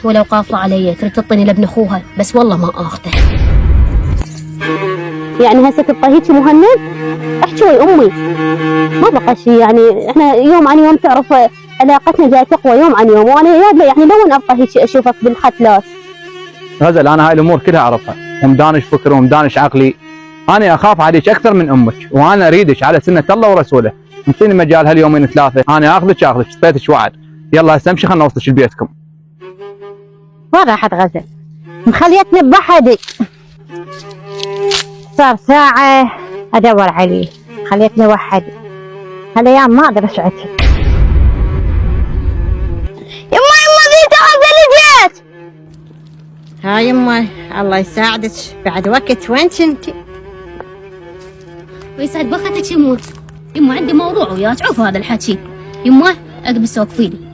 ولو قافة علي تريد تعطيني لابن اخوها، بس والله ما اخذه. يعني هسه تبقى هيك مهند؟ احكي ويا امي، ما بقى شيء. يعني احنا يوم عن يوم تعرف علاقتنا جاي تقوى يوم عن يوم، وانا يعني لو ابقى هيك اشوفك بالحفلات. غزل انا هاي الامور كلها اعرفها، ومدانش فكر ومدانش عقلي. انا اخاف عليك اكثر من امك، وانا اريدك على سنه الله ورسوله. انطيني مجال هاليومين ثلاثه، انا اخذك اعطيتك وعد. يلا هسه امشي خلنا نوصلك لبيتكم. وين راحت غزل؟ مخليتني بوحدي، صار ساعة ادور عليه، خليتني وحدي. هالايام ما اقدر اشعتها. يما ذي تعال البيت. ها يما الله يساعدك، بعد وقت وين كنتي؟ ويسعد بختك يموت. يما عندي موضوع وياك، عوف هذا الحكي. يما اقبس وقفيلي.